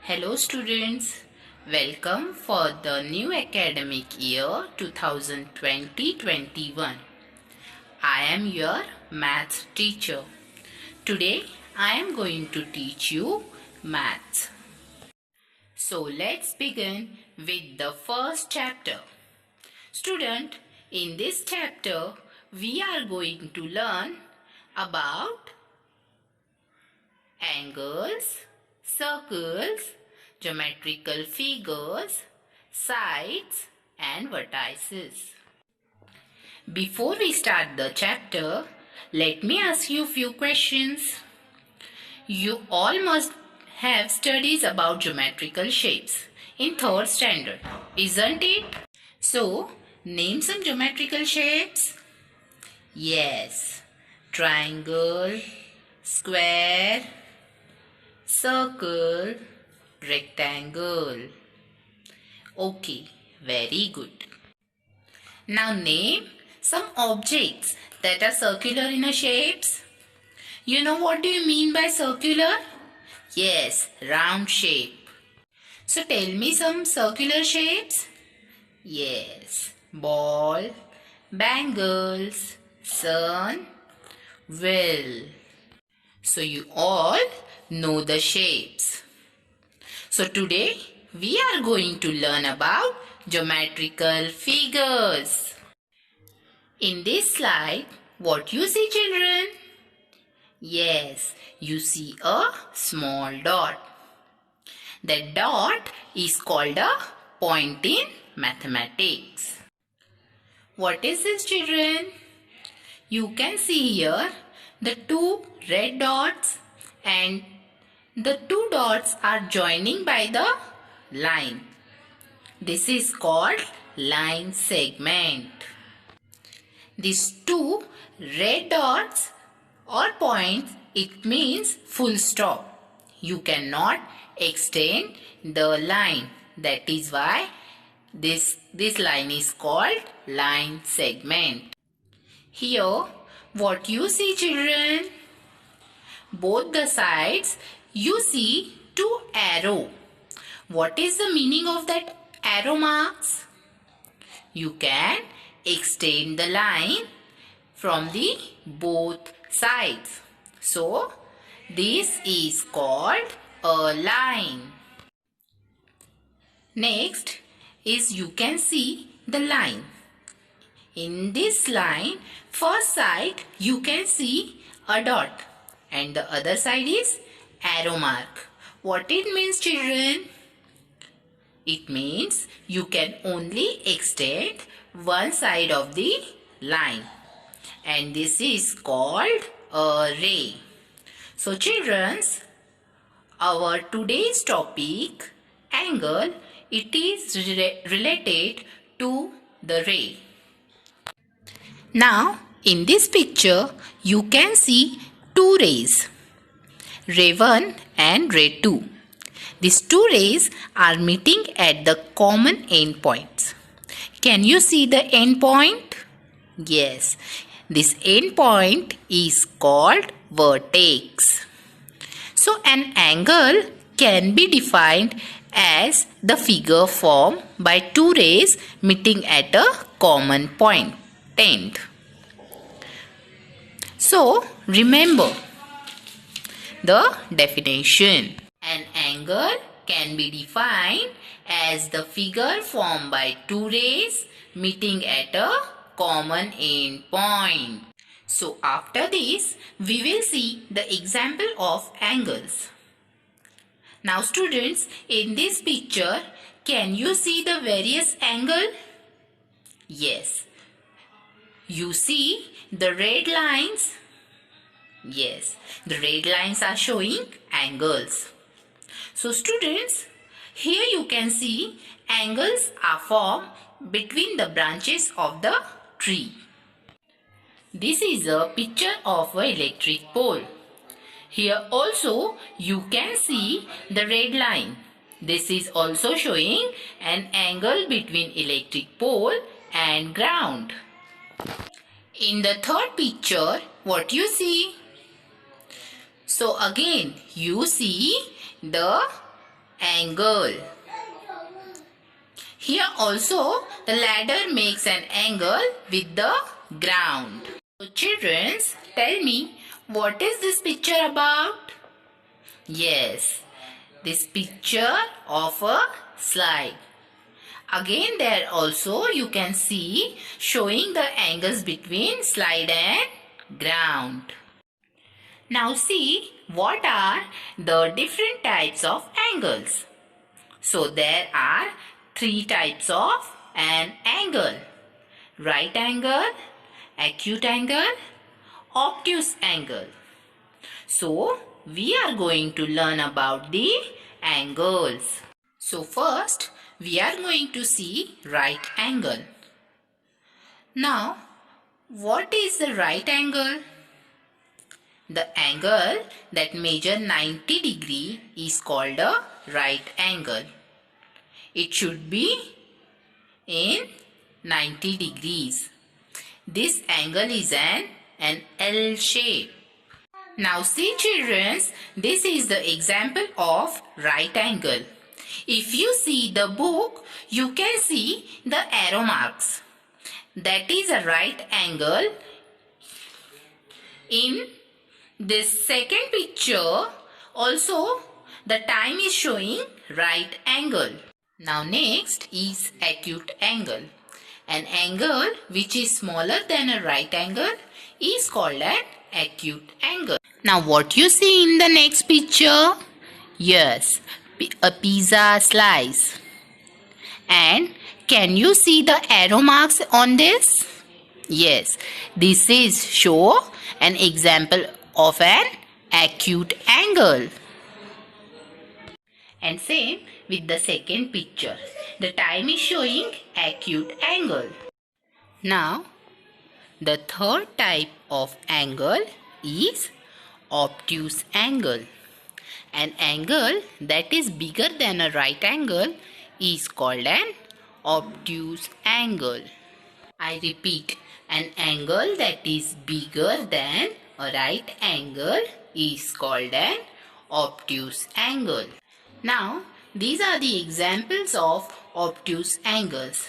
Hello students, welcome for the new academic year 2020-21. I am your maths teacher. Today I am going to teach you maths. So let's begin with the first chapter. Student, in this chapter we are going to learn about angles, circles, geometrical figures, sides and vertices. Before we start the chapter, let me ask you few questions. You all must have studies about geometrical shapes in 3rd standard, isn't it? So, name some geometrical shapes. Yes, triangle, square, circle, rectangle. Okay, very good. Now name some objects that are circular in a shapes. You know what do you mean by circular? Yes, round shape. So tell me some circular shapes. Yes, ball, bangles, sun, wheel. So you all know the shapes. So today we are going to learn about geometrical figures. In this slide, what you see, children? Yes, you see a small dot. That dot is called a point in mathematics. What is this, children? You can see here the two red dots and the two dots are joining by the line. This is called line segment. These two red dots or points, it means full stop. You cannot extend the line. That is why this line is called line segment. Here, what you see, children? Both the sides, you see two arrows. What is the meaning of that arrow marks? You can extend the line from the both sides. So, this is called a line. Next is you can see the line. In this line, first side you can see a dot and the other side is arrow mark. What it means, children? It means you can only extend one side of the line and this is called a ray. So children, our today's topic, angle, it is related to the ray. Now, in this picture, you can see two rays, ray 1 and ray 2. These two rays are meeting at the common end points. Can you see the end point? Yes, this end point is called vertex. So, an angle can be defined as the figure formed by two rays meeting at a common point. So, remember the definition. An angle can be defined as the figure formed by two rays meeting at a common end point. So, after this, we will see the example of angles. Now, students, in this picture, can you see the various angles? Yes. You see the red lines? Yes, the red lines are showing angles. So students, here you can see angles are formed between the branches of the tree. This is a picture of an electric pole. Here also you can see the red line. This is also showing an angle between electric pole and ground. In the third picture, what you see? So again, you see the angle. Here also the ladder makes an angle with the ground. So children, tell me, what is this picture about? Yes, this picture of a slide. Again there also you can see showing the angles between slide and ground. Now see what are the different types of angles. So there are three types of an angle: right angle, acute angle, obtuse angle. So we are going to learn about the angles. So first we are going to see right angle. Now what is the right angle? The angle that measures 90 degrees is called a right angle. It should be in 90 degrees. This angle is an L shape. Now see children, this is the example of right angle. If you see the book, you can see the arrow marks. That is a right angle. In this second picture, also the time is showing right angle. Now next is acute angle. An angle which is smaller than a right angle is called an acute angle. Now what you see in the next picture? Yes, a pizza slice. And can you see the arrow marks on this? Yes, this is show an example of an acute angle. And same with the second picture. The time is showing acute angle. Now, the third type of angle is obtuse angle. An angle that is bigger than a right angle is called an obtuse angle. I repeat, an angle that is bigger than a right angle is called an obtuse angle. Now, these are the examples of obtuse angles.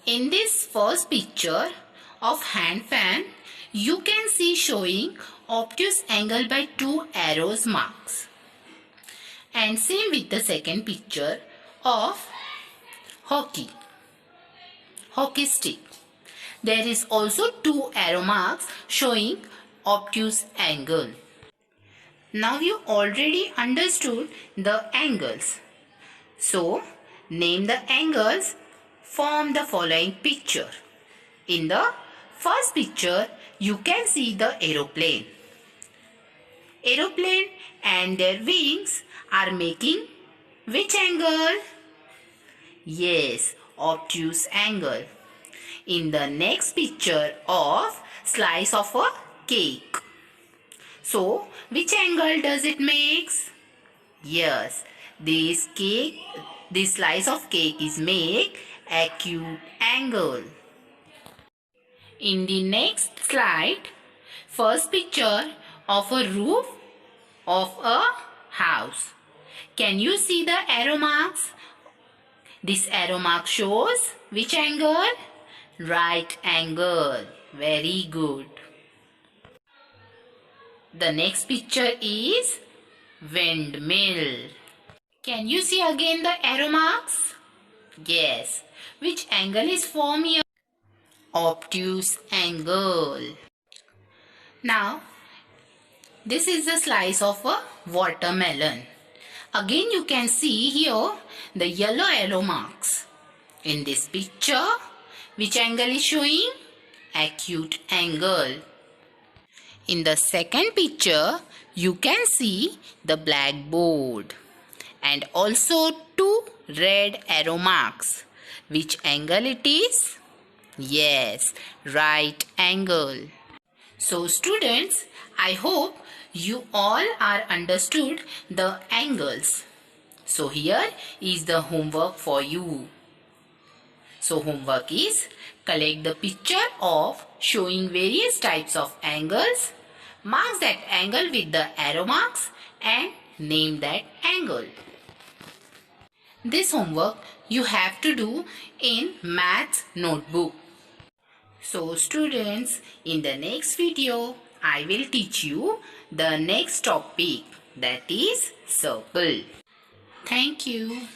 In this first picture of hand fan, you can see showing obtuse angle by two arrows marks. And same with the second picture of hockey stick. There is also two arrow marks showing obtuse angle. Now you already understood the angles. So name the angles, form the following picture. In the first picture, you can see the aeroplane. Aeroplane and their wings are making which angle? Yes, obtuse angle. In the next picture of slice of a cake. So, which angle does it makes? Yes, this slice of cake is make acute angle. In the next slide, first picture of a roof of a house. Can you see the arrow marks? This arrow mark shows which angle? Right angle. Very good. The next picture is windmill. Can you see again the arrow marks? Yes. Which angle is formed here? Obtuse angle. Now, this is the slice of a watermelon. Again you can see here the yellow arrow marks. In this picture, which angle is showing? Acute angle. In the second picture, you can see the blackboard and also two red arrow marks. Which angle it is? Yes, right angle. So students, I hope you all are understood the angles. So here is the homework for you. So homework is collect the picture of showing various types of angles, mark that angle with the arrow marks and name that angle. This homework you have to do in maths notebook. So students, in the next video, I will teach you the next topic, that is circle. Thank you.